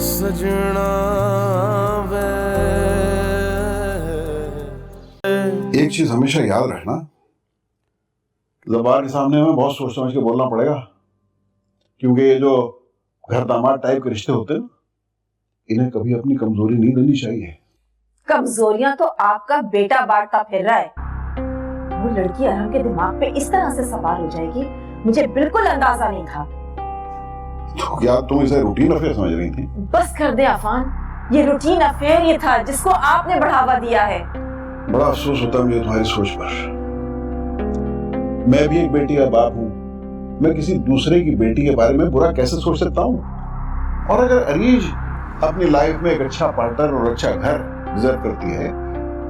सजना वे। एक चीज हमेशा याद रखना, ज़बान के सामने हमें बहुत सोच समझ के बोलना पड़ेगा, क्योंकि ये जो घर दामाद टाइप के रिश्ते होते हैं इन्हें कभी अपनी कमजोरी नहीं देनी चाहिए। कमजोरियां तो आपका बेटा बांटता फिर रहा है। वो लड़की अरहम के दिमाग पे इस तरह से सवार हो जाएगी, मुझे बिल्कुल अंदाजा नहीं था। तो क्या तुम इसे रूटीन अफेयर समझ रही थी? बस कर दे अफान, ये रूटीन अफेयर ही था जिसको आपने बढ़ावा दिया है। बड़ा अफसोस होता है मुझे तुम्हारी सोच पर। मैं भी एक बेटी का बाप हूँ, मैं किसी दूसरे की बेटी के बारे में बुरा कैसे सोच सकता हूँ? और अगर अरीज अपनी लाइफ में एक अच्छा पार्टनर और अच्छा घर डिजर्व करती है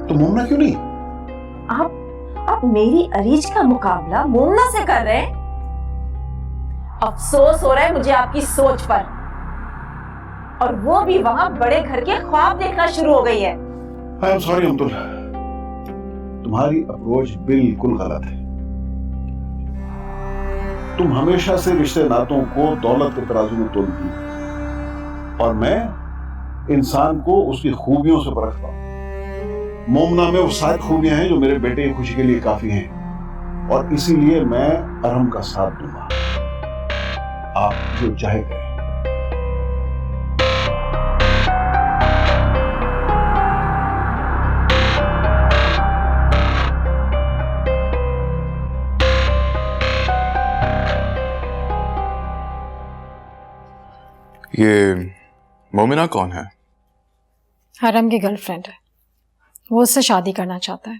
तो मोमना क्यों नहीं? आप मेरी अरीज का मुकाबला मोमना से कर रहे हैं? अफसोस हो रहा है मुझे आपकी सोच पर, और वो भी वहां बड़े घर के ख्वाब देखना शुरू हो गई है। आई एम सॉरी अब्दुल, तुम्हारी अप्रोच बिल्कुल गलत है। तुम हमेशा से रिश्ते नातों को दौलत के तराजू में तोलती हो, और मैं इंसान को उसकी खूबियों से परखता हूं। मोमना में वो सारी खूबियां हैं जो मेरे बेटे की खुशी के लिए काफी हैं, और इसीलिए मैं अरहम का साथ दूंगा। आप जो चाहे करें। ये मोमिना कौन है? अरहम की गर्लफ्रेंड है, वो उससे शादी करना चाहता है।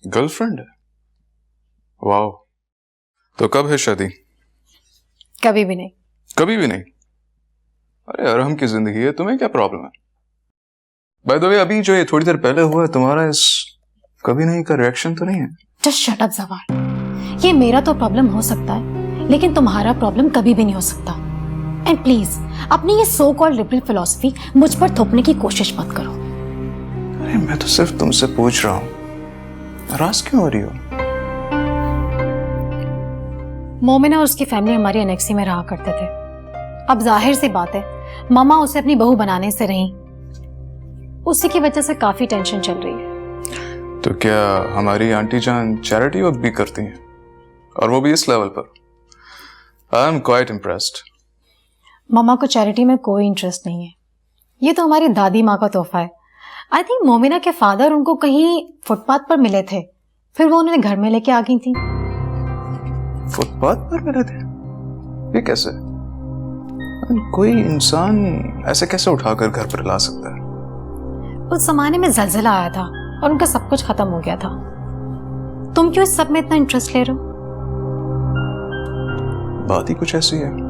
गर्लफ्रेंड है? वाह, तो कब है शादी? कभी भी नहीं। कभी भी नहीं? अरे अरहम की जिंदगी है, तुम्हें क्या प्रॉब्लम है? बाय द वे, अभी जो ये थोड़ी देर पहले हुआ है, तुम्हारा इस कभी नहीं का रिएक्शन तो नहीं है? जस्ट शट अप ज़बान। ये मेरा तो प्रॉब्लम हो सकता है, लेकिन तुम्हारा प्रॉब्लम कभी भी नहीं हो सकता। एंड प्लीज अपनी ये सो कॉल्ड लिबरल फिलॉसफी मुझ पर थोपने की कोशिश मत करो। अरे मैं तो सिर्फ तुमसे पूछ रहा हूँ, नाराज क्यों हो रही हो? मोमिना और उसकी फैमिली हमारी एनेक्सी में रहा करते थे। अब जाहिर सी बात है, मामा उसे अपनी बहू बनाने से रही, उसी की वजह से काफी टेंशन चल रही है। तो क्या हमारी आंटी जान चैरिटी वर्क भी करती हैं, और वो भी इस लेवल पर? I am quite impressed. मामा को चैरिटी में कोई इंटरेस्ट नहीं है, ये तो हमारी दादी माँ का तोहफा है। आई थिंक मोमिना के फादर उनको कहीं फुटपाथ पर मिले थे, फिर वो उन्हें घर में लेके आ गई थी। फुटपाथ पर मिले थे? ये कैसे? कोई इंसान ऐसे कैसे उठाकर घर पर ला सकता है? उस जमाने में जलजिला आया था और उनका सब कुछ खत्म हो गया था। तुम क्यों इस सब में इतना इंटरेस्ट ले रहे हो? बात ही कुछ ऐसी है।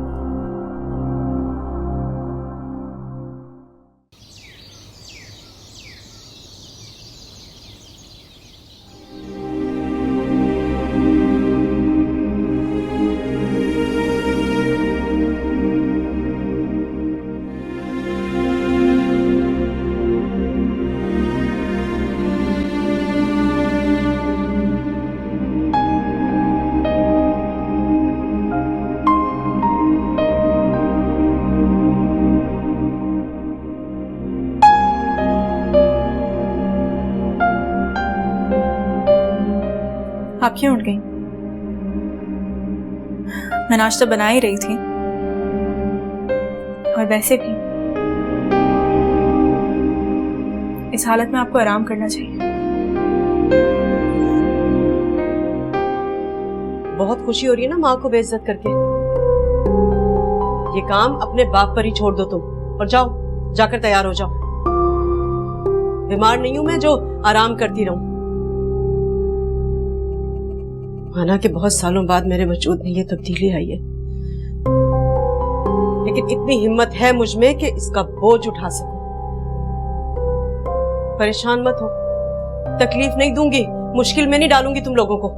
आप क्यों उठ गई? मैं नाश्ता बना ही रही थी, और वैसे भी इस हालत में आपको आराम करना चाहिए। बहुत खुशी हो रही है ना माँ को बेइज्जत करके? ये काम अपने बाप पर ही छोड़ दो तुम, और जाओ, जाकर तैयार हो जाओ। बीमार नहीं हूं मैं जो आराम करती रहूं। माना कि बहुत सालों बाद मेरे वजूद में ये तब्दीली आई है, लेकिन इतनी हिम्मत है मुझ में कि इसका बोझ उठा सकूं। परेशान मत हो, तकलीफ नहीं दूंगी, मुश्किल में नहीं डालूंगी तुम लोगों को।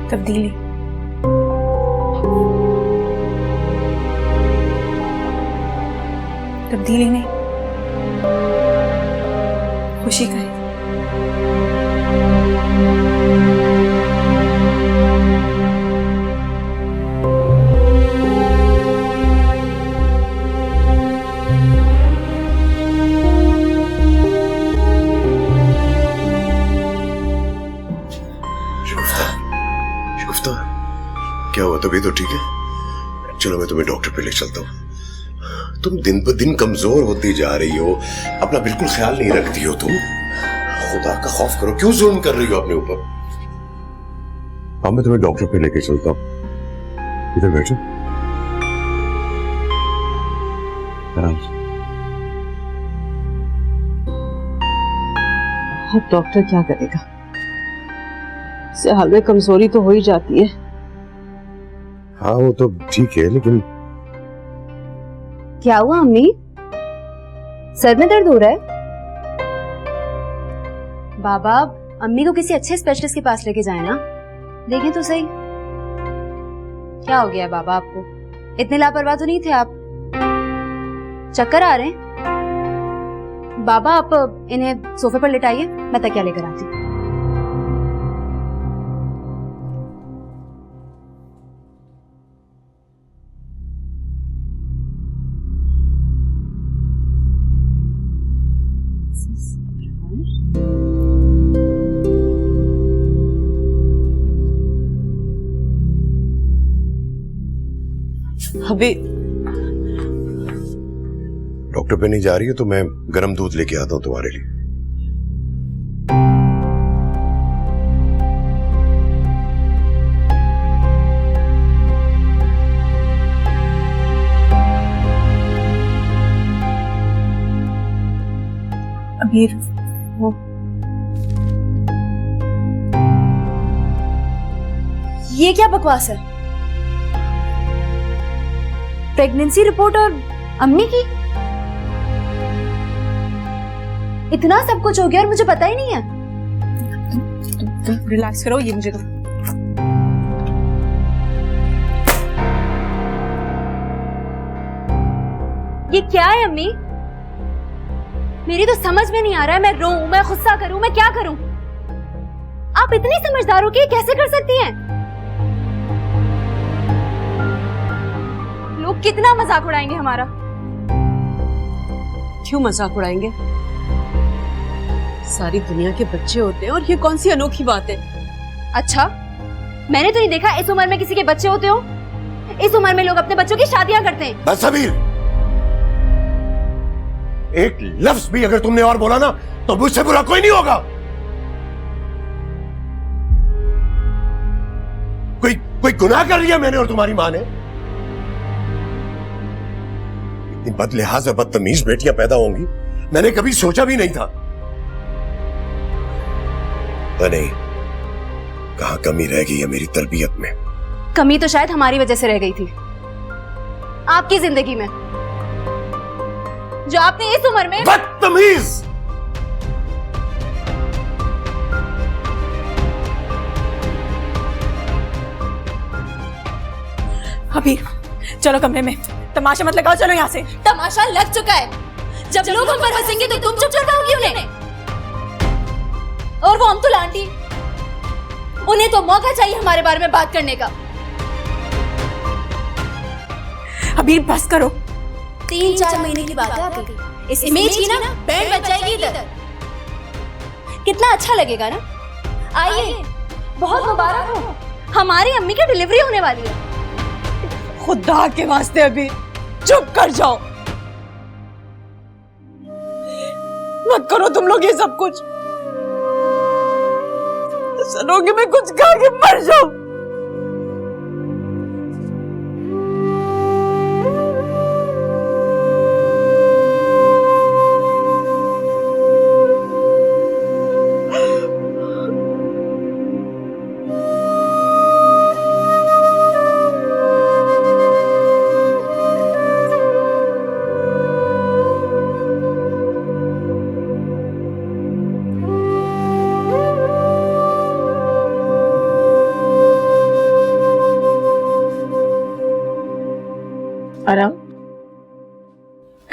तब्दीली तब्दीली नहीं, खुशी का है। गुफ्ता, क्या हुआ? तबीयत तो ठीक है? चलो मैं तुम्हें डॉक्टर पे ले चलता हूँ। तुम दिन पर दिन कमजोर होती जा रही हो, अपना बिल्कुल ख्याल नहीं रखती हो तुम। खुदा का खौफ करो, क्यों जुल्म कर रही हो अपने ऊपर? अब मैं तुम्हें डॉक्टर पे लेके चलता हूँ। इधर बैठो, आराम से। अब डॉक्टर क्या करेगा? इससे हाल में कमजोरी तो हो ही जाती है। हाँ वो तो ठीक है, लेकिन क्या हुआ अम्मी? सर में दर्द हो रहा है? बाबा, अम्मी को किसी अच्छे स्पेशलिस्ट के पास लेके जाए ना। देखें तो सही, क्या हो गया है बाबा आपको? इतने लापरवाह तो नहीं थे आप। चक्कर आ रहे हैं? बाबा आप इन्हें सोफे पर लेटाइए, मैं तकिया लेकर आती हूँ। अभी डॉक्टर पे नहीं जा रही है तो मैं गर्म दूध लेके आता हूँ तुम्हारे लिए। अबीर, वो ये क्या बकवास है? प्रेगनेंसी रिपोर्ट और अम्मी की? इतना सब कुछ हो गया और मुझे पता ही नहीं है। तुम रिलैक्स करो, ये मुझे दो। ये क्या है अम्मी? मेरी तो समझ में नहीं आ रहा है। मैं रोऊं, मैं गुस्सा करूं, मैं क्या करूं? आप इतनी समझदार हो कि कैसे कर सकती हैं? लोग कितना मजाक उड़ाएंगे हमारा। क्यों मजाक उड़ाएंगे? सारी दुनिया के बच्चे होते हैं और ये कौन सी अनोखी बात है? अच्छा, मैंने तो नहीं देखा इस उम्र में किसी के बच्चे होते हो। इस उम्र में लोग अपने बच्चों की शादियां करते हैं। बस अबीर, एक लफ्ज भी अगर तुमने और बोला ना तो मुझसे बुरा कोई नहीं होगा। कोई गुनाह कर लिया मैंने और तुम्हारी मां ने? इतनी बदलिहाज और बदतमीज बेटियां पैदा होंगी मैंने कभी सोचा भी नहीं था। नहीं, कहां कमी रह गई है मेरी तरबियत में? कमी तो शायद हमारी वजह से रह गई थी, आपकी जिंदगी में, जो आपने इस उम्र में। बदतमीज! अबीर, चलो कमरे में, तमाशा मत लगाओ, चलो यहाँ से। तमाशा लग चुका है। जब लोग हम पर हंसेंगे तो तुम चुप चढ़ाओगी उन्हें। और वो अमतुल आंटी, उन्हें तो मौका चाहिए हमारे बारे में बात करने का। अबीर बस करो। 3-4 महीने की बात है आपकी। इस इमेज की ना बैंड बज जाएगी इधर। कितना अच्छा लगेगा ना। आइए, बहुत मुबारक हो, हमारी अम्मी की डिलीवरी होने वाली है। खुदा के वास्ते अभी चुप कर जाओ, मत करो तुम लोग ये सब कुछ। सनोगे मैं कुछ खा के मर जाऊं।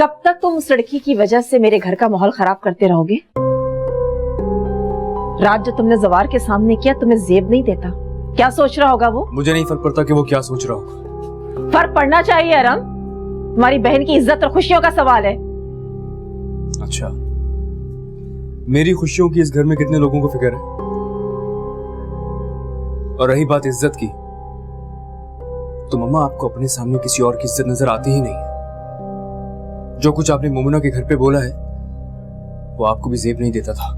कब तक तुम उस लड़की की वजह से मेरे घर का माहौल खराब करते रहोगे? रात जो तुमने जवार के सामने किया, तुम्हें जेब नहीं देता? क्या सोच रहा होगा वो? मुझे नहीं फर्क पड़ता कि वो क्या सोच रहा होगा। फर्क पड़ना चाहिए अरम। तुम्हारी बहन की इज्जत और खुशियों का सवाल है। अच्छा, मेरी खुशियों की इस घर में कितने लोगों को फिक्र है? और रही बात इज्जत की, तो मम्मा आपको अपने सामने किसी और की इज्जत नजर आती ही नहीं है। जो कुछ आपने मोमिना के घर पे बोला है वो आपको भी जेब नहीं देता था।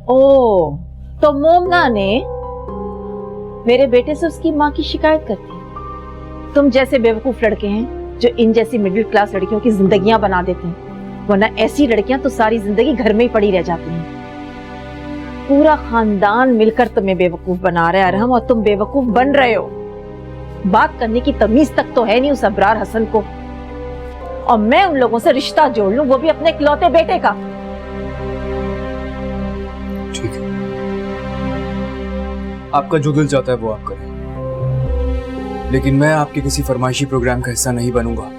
ओ, तो मोमिना ने मेरे बेटे से उसकी माँ की शिकायत करती है। तुम जैसे बेवकूफ लड़के हैं जो इन जैसी मिडिल क्लास लड़कियों की जिंदगियां बना देते हैं, वरना ऐसी लड़कियां तो सारी जिंदगी घर में ही पड़ी रह जाती हैं। पूरा खानदान मिलकर तुम्हें बेवकूफ बना रहा है अरहम, और तुम बेवकूफ बन रहे हो। बात करने की तमीज तक तो है नहीं उस अबरार हसन को, और मैं उन लोगों से रिश्ता जोड़ लूं, वो भी अपने इकलौते बेटे का। ठीक है, आपका जो दिल चाहता है वो आप करें, लेकिन मैं आपके किसी फरमाइशी प्रोग्राम का हिस्सा नहीं बनूंगा।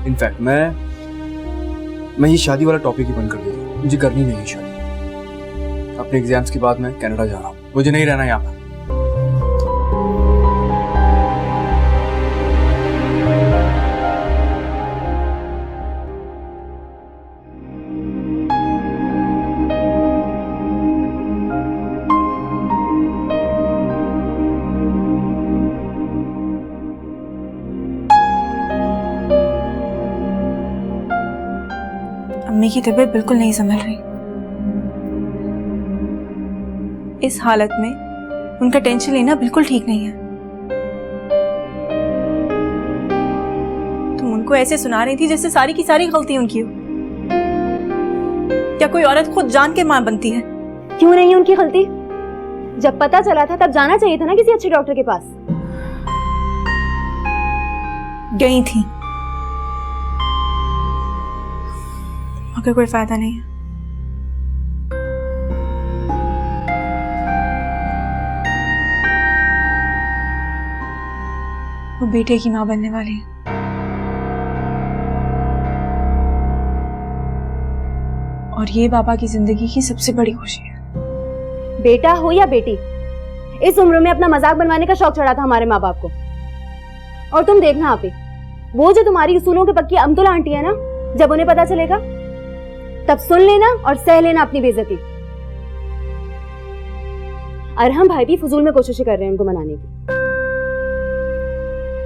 इनफैक्ट मैं ये शादी वाला टॉपिक ही बंद कर देता हूँ। मुझे करनी नहीं है शादी। अपने एग्जाम्स के बाद मैं कनाडा जा रहा हूँ, मुझे नहीं रहना यहाँ पर। अम्मी की तबीयत बिल्कुल नहीं संभल रही। इस हालत में उनका टेंशन लेना बिल्कुल ठीक नहीं है। तुम उनको ऐसे सुना रही थी जैसे सारी की सारी गलती उनकी हो। क्या कोई औरत खुद जान के मां बनती है? क्यों नहीं है उनकी गलती? जब पता चला था तब जाना चाहिए था ना किसी अच्छे डॉक्टर के पास। गई थी, मगर कोई फायदा नहीं है। वो बेटे की मां बनने वाली है। और ये बाबा की जिंदगी की सबसे बड़ी खुशी है। बेटा हो या बेटी, इस उम्र में अपना मजाक बनवाने का शौक चढ़ा था हमारे माँ बाप को। और तुम देखना आपी, वो जो तुम्हारी उसूलों के पक्की अमतुल आंटी है ना, जब उन्हें पता चलेगा तब सुन लेना और सह लेना अपनी बेइज्जती। अरहम भाई भी फजूल में कोशिशें कर रहे हैं उनको मनाने की।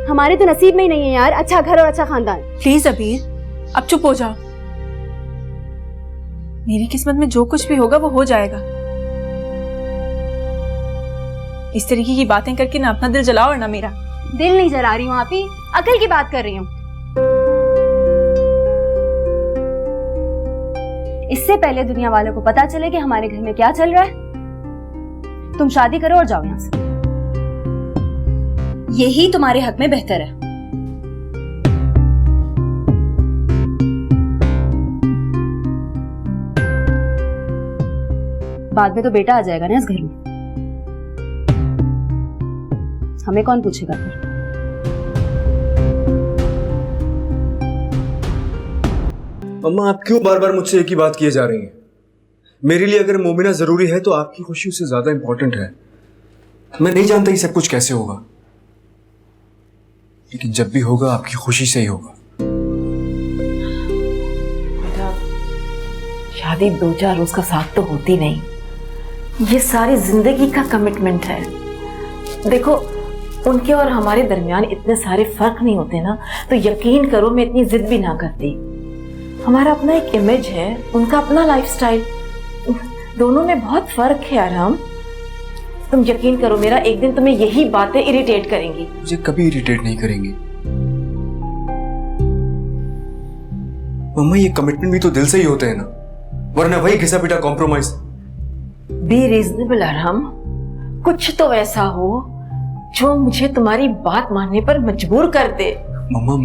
हमारे तो नसीब में ही नहीं है यार अच्छा घर और अच्छा खानदान। प्लीज अबीर, अब चुप हो जाओ। मेरी किस्मत में जो कुछ भी होगा वो हो जाएगा। इस तरीके की बातें करके ना अपना दिल जलाओ और ना मेरा। दिल नहीं जला रही हूँ आपी, अकल की बात कर रही हूँ। इससे पहले दुनिया वालों को पता चले कि हमारे घर में क्या चल रहा है, तुम शादी करो और जाओ यहां से। यही तुम्हारे हक में बेहतर है। बाद में तो बेटा आ जाएगा ना इस घर में, हमें कौन पूछेगा फिर? मम्मा, आप क्यों बार बार मुझसे एक ही बात किए जा रही हैं? मेरे लिए अगर मोमिना जरूरी है तो आपकी खुशी उससे ज्यादा इंपॉर्टेंट है। मैं नहीं जानता ये सब कुछ कैसे होगा, लेकिन जब भी होगा आपकी खुशी से ही होगा। बेटा, शादी 2-4 रोज का साथ तो होती नहीं, ये सारी जिंदगी का कमिटमेंट है। देखो, उनके और हमारे दरमियान इतने सारे फर्क नहीं होते ना, तो यकीन करो मैं इतनी जिद भी ना करती। हमारा अपना एक इमेज है, उनका अपना लाइफस्टाइल, दोनों में बहुत फर्क है अरहम। तुम यकीन करो मेरा, एक दिन तुम्हें यही बातें इरिटेट करेंगी। मुझे कभी इरिटेट नहीं करेंगी मम्मा, ये कमिटमेंट भी तो दिल से ही होते हैं ना, वरना वही घिसा पिटा कॉम्प्रोमाइज। बी रीजनेबल अरहम, कुछ तो ऐसा हो जो मुझे तुम्हारी बात मानने पर मजबूर कर दे। मम्मा,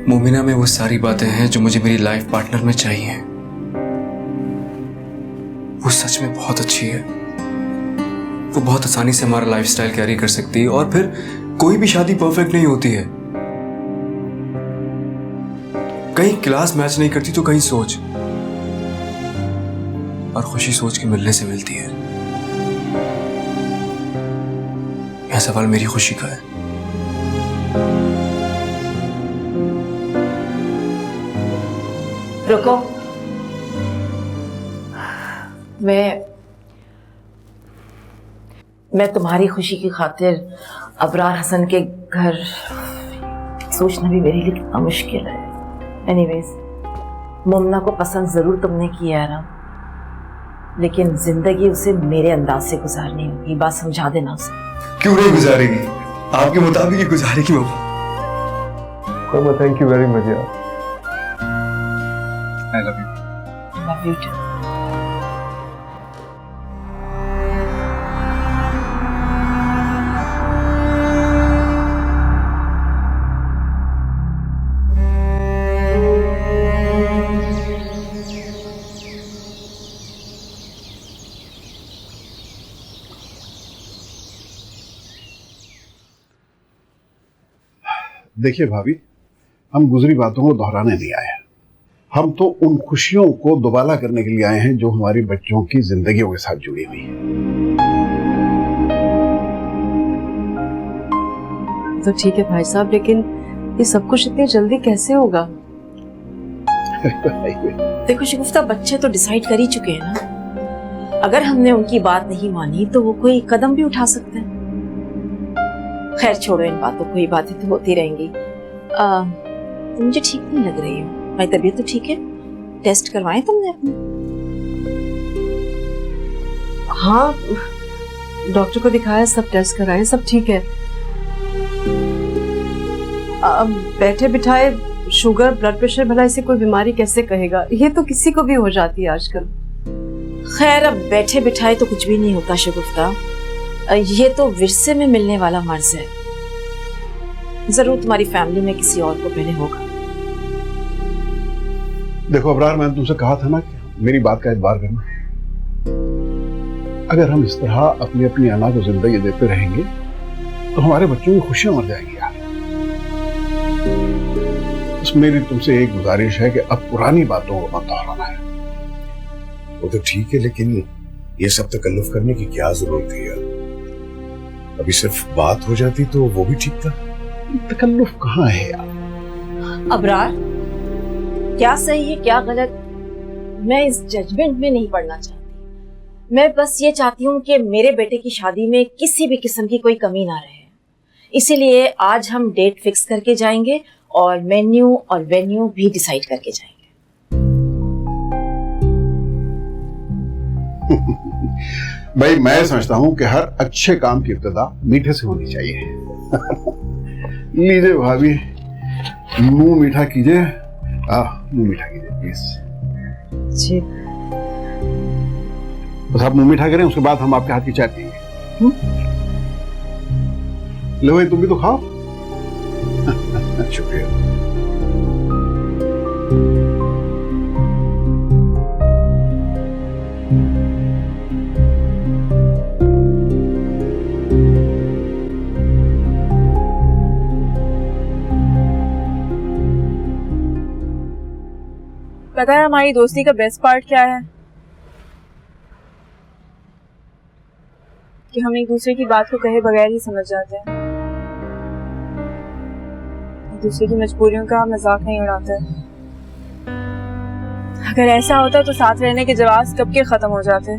मोमिना में वो सारी बातें हैं जो मुझे मेरी लाइफ पार्टनर में चाहिए। वो सच में बहुत अच्छी है, वो बहुत आसानी से हमारा लाइफस्टाइल कैरी कर सकती है, और फिर कोई भी शादी परफेक्ट नहीं होती है। कहीं क्लास मैच नहीं करती तो कहीं सोच, और खुशी सोच के मिलने से मिलती है। यह सवाल मेरी खुशी का है। रुको, मैं तुम्हारी खुशी की खातिर अबरार हसन के घर सोचना भी मेरे लिए कितना मुश्किल है। एनीवेज, मुमना को पसंद जरूर तुमने किया आराम, लेकिन जिंदगी उसे मेरे अंदाज से गुजारनी होगी। बात समझा देना उसे। क्यों नहीं गुजारेगी? आपके मुताबिक ही गुजारेगी मम्मा। थैंक यू वेरी मच यार। I love you. Love you too. देखिए भाभी, हम गुजरी बातों को दोहराने नहीं आए हैं। हम तो उन खुशियों को दोबारा करने के लिए आए हैं जो हमारी बच्चों की जिंदगियों के साथ जुड़ी हुई है। तो ठीक है भाई साहब, लेकिन ये सब कुछ इतनी जल्दी कैसे होगा? देखो शगुफ्ता, बच्चे तो डिसाइड कर ही चुके हैं ना। अगर हमने उनकी बात नहीं मानी तो वो कोई कदम भी उठा सकते हैं। खैर छोड़ो इन बातों को, ये बातें तो होती रहेंगी। तुम मुझे ठीक नहीं लग रही हो। मेरी तबीयत तो ठीक है? टेस्ट करवाए तुमने अपने? हाँ, डॉक्टर को दिखाया, सब टेस्ट कराए, सब ठीक है। अब बैठे बिठाए शुगर, ब्लड प्रेशर, भला इसे कोई बीमारी कैसे कहेगा? ये तो किसी को भी हो जाती है आजकल। खैर, अब बैठे बिठाए तो कुछ भी नहीं होता शगुफ्ता। ये तो विरसे में मिलने वाला मर्ज है। जरूर तुम्हारी फैमिली में किसी और को पहले होगा। देखो अबरार, मैंने तुमसे कहा था ना कि मेरी बात का एतबार करना। अगर हम इस तरह अपनी अपनी अना को जिंदगी देते रहेंगे तो हमारे बच्चों की खुशियां मर जाएंगी यार। बस मेरी तुमसे एक गुजारिश है कि अब पुरानी बातों को मत दोहराना है। वो तो ठीक है, लेकिन ये सब तकल्लुफ करने की क्या जरूरत है यार? अभी सिर्फ बात हो जाती तो वो भी ठीक था। तकल्लुफ कहाँ है यार? अबरार, क्या सही है क्या गलत, मैं इस जजमेंट में नहीं पड़ना चाहती। मैं बस ये चाहती हूँ कि मेरे बेटे की शादी में किसी भी किस्म की कोई कमी ना रहे। इसीलिए आज हम डेट फिक्स करके जाएंगे और मेन्यू और वेन्यू भी डिसाइड करके जाएंगे। भाई, मैं समझता हूं कि हर अच्छे काम की इब्तिदा मीठे से होनी चाहिए। लीजिए भाभी, मुंह मीठा कीजिए। मुंह मीठा कीजिए प्लीज जी। बस आप मुंह मीठा करें, उसके बाद हम आपके हाथ की चाय पिएंगे। लो भाई, तुम भी तो खाओ। शुक्रिया। पता है हमारी दोस्ती का बेस्ट पार्ट क्या है? कि हम एक दूसरे की बात को कहे बगैर ही समझ जाते हैं। एक दूसरे की मजबूरियों का मजाक नहीं उड़ाते। अगर ऐसा होता तो साथ रहने के जवाब कब के खत्म हो जाते।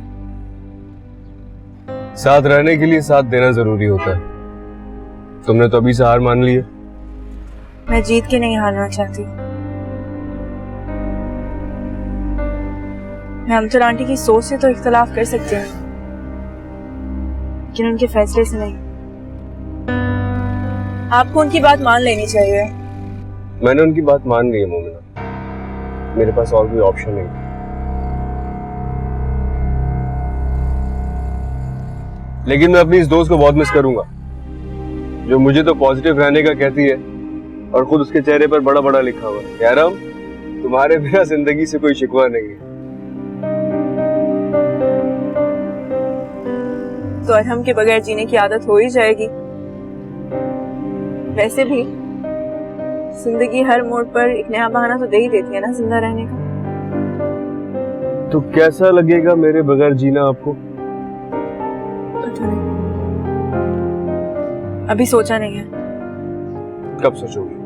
साथ रहने के लिए साथ देना जरूरी होता है। तुमने तो अभी से हार मान ली है। मैं जीत के नहीं हारना चाहती। मैं अमजद आंटी की सोच से तो इख्तलाफ कर सकती हूँ, लेकिन उनके फैसले से नहीं। आपको उनकी बात मान लेनी चाहिए। मैंने उनकी बात मान ली है मोमिना, मेरे पास और कोई ऑप्शन नहीं। लेकिन मैं अपनी इस दोस्त को बहुत मिस करूंगा, जो मुझे तो पॉजिटिव रहने का कहती है और खुद उसके चेहरे पर बड़ा बड़ा लिखा हुआ है, यारम तुम्हारे बिना जिंदगी से कोई शिकवा नहीं है। तो अरहम के बगैर जीने की आदत हो ही जाएगी। वैसे भी जिंदगी हर मोड़ पर एक नया बहाना तो दे ही देती है ना जिंदा रहने का। तो कैसा लगेगा मेरे बगैर जीना आपको? पता नहीं, अभी सोचा नहीं है। कब सोचोगे?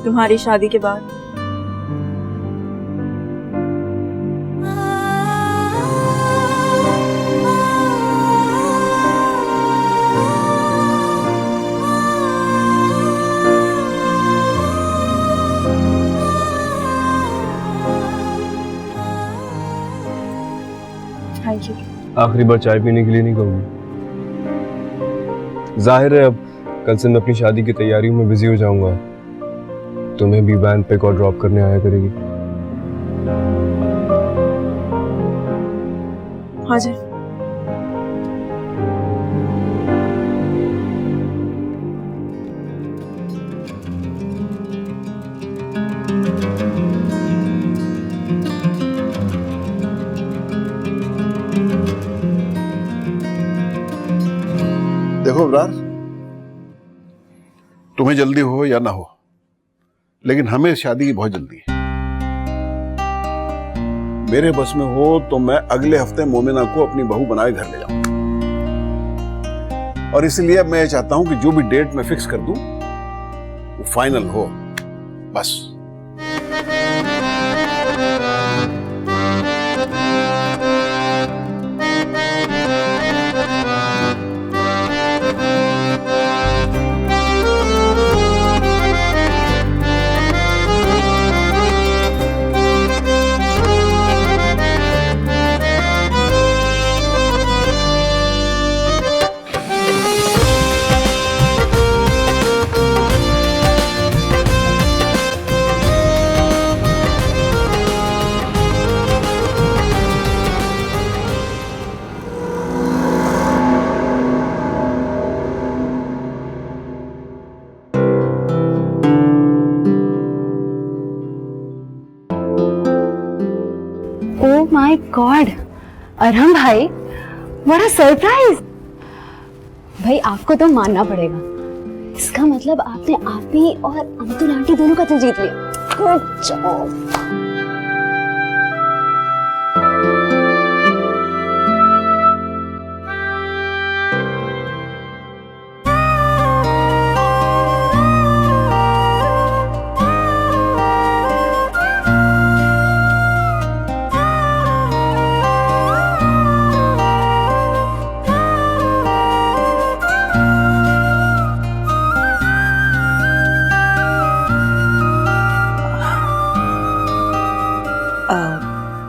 तुम्हारी शादी के बाद। Thank you. आखिरी बार चाय पीने के लिए नहीं कहूंगी। जाहिर है अब कल से मैं अपनी शादी की तैयारियों में बिजी हो जाऊंगा, तुम्हें भी वैन पिक और ड्रॉप करने आया करेगी। हाँ जी। देखो इब्रार, तुम्हें जल्दी हो या ना हो, लेकिन हमें शादी की बहुत जल्दी है। मेरे बस में हो तो मैं अगले हफ्ते मोमिना को अपनी बहू बनाए घर ले जाऊं, और इसलिए अब मैं चाहता हूं कि जो भी डेट मैं फिक्स कर दूं वो फाइनल हो, बस। माय गॉड, अरहम भाई, बड़ा सरप्राइज। भाई आपको तो मानना पड़ेगा, इसका मतलब आपने आप ही और अब्दुल आंटी दोनों का दिल जीत लिया। Good job.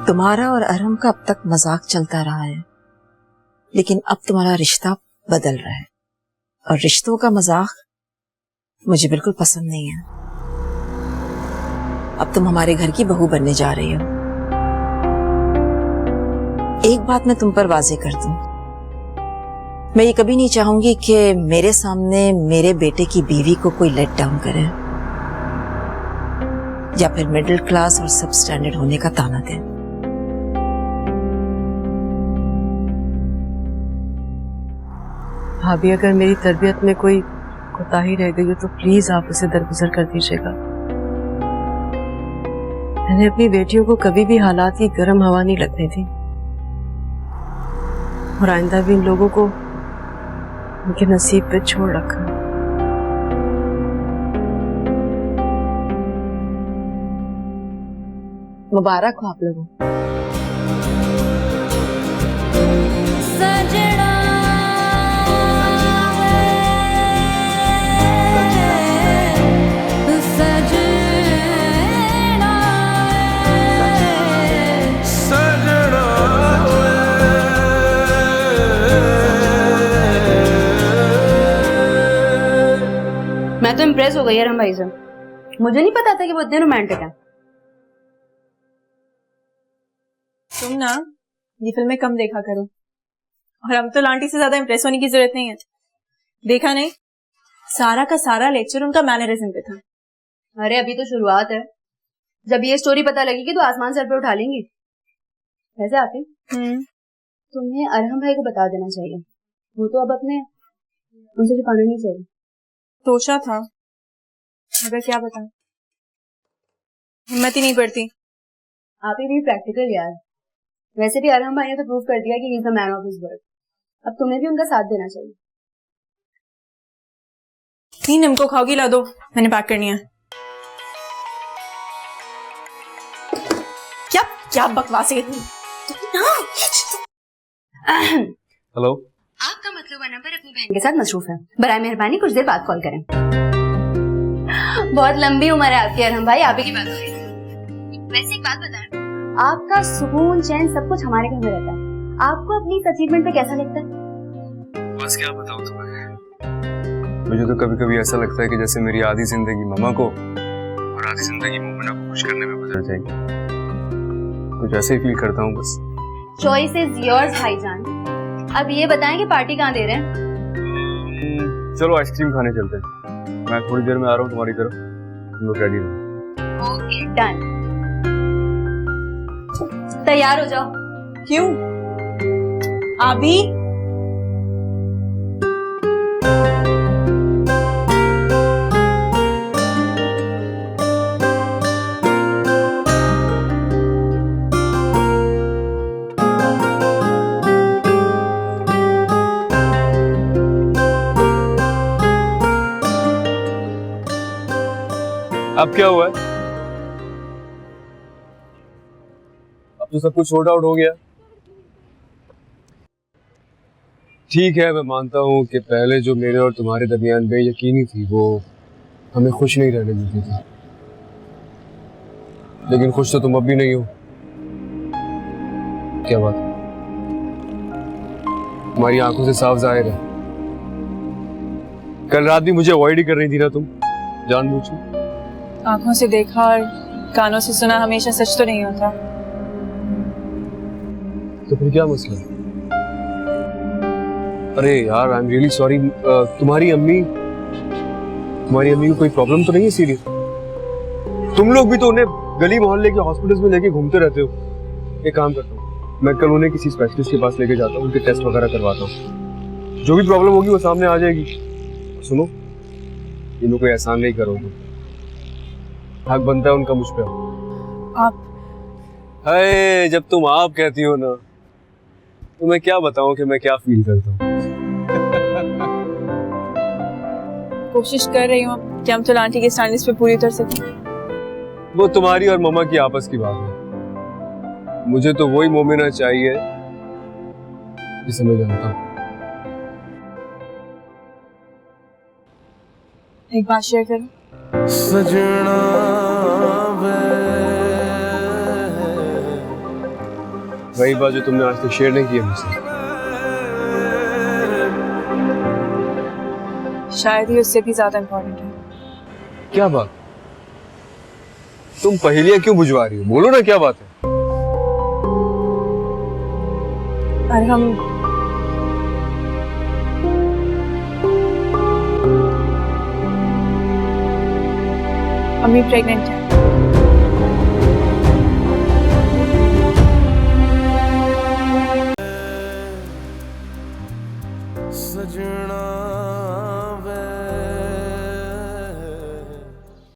तुम्हारा और अरहम का अब तक मजाक चलता रहा है, लेकिन अब तुम्हारा रिश्ता बदल रहा है, और रिश्तों का मजाक मुझे बिल्कुल पसंद नहीं है। अब तुम हमारे घर की बहू बनने जा रही हो। एक बात मैं तुम पर वाजे कर दूं, मैं ये कभी नहीं चाहूंगी कि मेरे सामने मेरे बेटे की बीवी को कोई लेट डाउन करे या फिर मिडिल क्लास और सब स्टैंडर्ड होने का ताना दे। भाभी, अगर मेरी तरबियत में कोई कोताही रह गई हो तो प्लीज आप उसे दरगुजर कर दीजिएगा। मैंने अपनी बेटियों को कभी भी हालात की गर्म हवा नहीं लगने दी, और आइंदा भी इन लोगों को उनके नसीब पे छोड़ रखा। मुबारक हो आप लोगों। मैं तो इम्प्रेस हो गई यार भाई से। मुझे नहीं पता था कि वो इतने रोमांटिक हैं। तुम ना ये फिल्में कम देखा करो, और हम तो आंटी से ज्यादा इम्प्रेस होने की जरूरत नहीं है। देखा नहीं, सारा का सारा लेक्चर उनका मैनरिज्म पे था। अरे अभी तो शुरुआत है, जब ये स्टोरी पता लगेगी तो आसमान सर पे उठा लेंगी। वैसे आके तुम्हें अरहम भाई को बता देना चाहिए, वो तो अब अपने उनसे छुपाना नहीं चाहिए। सोचा था, मगर क्या बताऊं, हिम्मत ही नहीं पड़ती। आप ही भी प्रैक्टिकल यार। वैसे भी अरहम भाई ने तो प्रूव कर दिया कि he is the man of his word. अब तुम्हें भी उनका साथ देना चाहिए। 3 निम्को खाओगी, ला दो, मैंने पैक करनी है। क्या क्या बकवास है हेलो, आपका मतलब नंबर अपनी बहन के साथ मसरूफ है, बराए मेहरबानी कुछ देर बाद कॉल करें। बहुत लंबी उम्र है आपकी अरहम भाई, आप ही की बात हो रही है। वैसे एक बात बताएं, आपका सुकून चैन सब कुछ हमारे घर में रहता है, आपको अपनी इस अचीवमेंट पे कैसा लगता है? बस क्या बताऊं तुम्हें, मुझे तो कभी कभी ऐसा लगता है कि जैसे मेरी आधी जिंदगी ममा को और आधी जिंदगी मोमिना को खुश करने में गुजर जाएगी। कुछ ऐसे ही फील करता हूँ बस। चॉइस इज योर्स भाईजान। अब ये बताएं कि पार्टी कहाँ दे रहे हैं? चलो आइसक्रीम खाने चलते हैं, मैं थोड़ी देर में आ रहा हूँ तुम्हारी तरफ, तुम लोग रेडी रहो। ओके डन, तैयार हो जाओ। क्यों? अभी अब क्या हुआ है? अब तो सब कुछ सॉर्ट आउट हो गया। ठीक है, मैं मानता हूँ कि पहले जो मेरे और तुम्हारे दरमियान बेयकीनी थी वो हमें खुश नहीं रहने देती थी, लेकिन खुश तो तुम अब भी नहीं हो। क्या बात? तुम्हारी आंखों से साफ जाहिर है, कल रात भी मुझे अवॉइड ही कर रही थी ना तुम, जानबूझ के। आंखों से देखा और कानों से सुना हमेशा सच तो नहीं होता। तो फिर क्या मसला है? अरे यार, आई एम रियली सॉरी। तुम्हारी अम्मी को कोई प्रॉब्लम तो नहीं है सीरियस? तुम लोग भी तो उन्हें गली मोहल्ले के हॉस्पिटल्स में लेके घूमते रहते हो। एक काम करता हूँ, मैं कल उन्हें किसी स्पेशलिस्ट के पास लेके जाता हूँ, उनके टेस्ट वगैरह करवाता हूँ, जो भी प्रॉब्लम होगी वो सामने आ जाएगी। सुनो, इन्हों कोई एहसान नहीं करोगे, हक बनता है उनका मुझ पे। आप हाय, जब तुम आप कहती हो ना तो मैं क्या बताऊं कि मैं क्या फील करता हूँ। कोशिश कर रही हूँ कि हम तो आंटी के स्टैंडर्ड्स पे पूरी उतर सकें। वो तुम्हारी और मम्मा की आपस की बात है, मुझे तो वही मोमिना चाहिए जिसे मैं जानता हूँ। एक बात शेयर करूं? सजना वही बात जो तुमने आज तक शेयर नहीं किया मुझसे। शायद ही उससे भी ज्यादा इम्पोर्टेंट है। क्या बात? तुम पहेलियां क्यों बुझवा रही हो? बोलो ना, क्या बात है? और हम अम्मी प्रेग्नेंट है।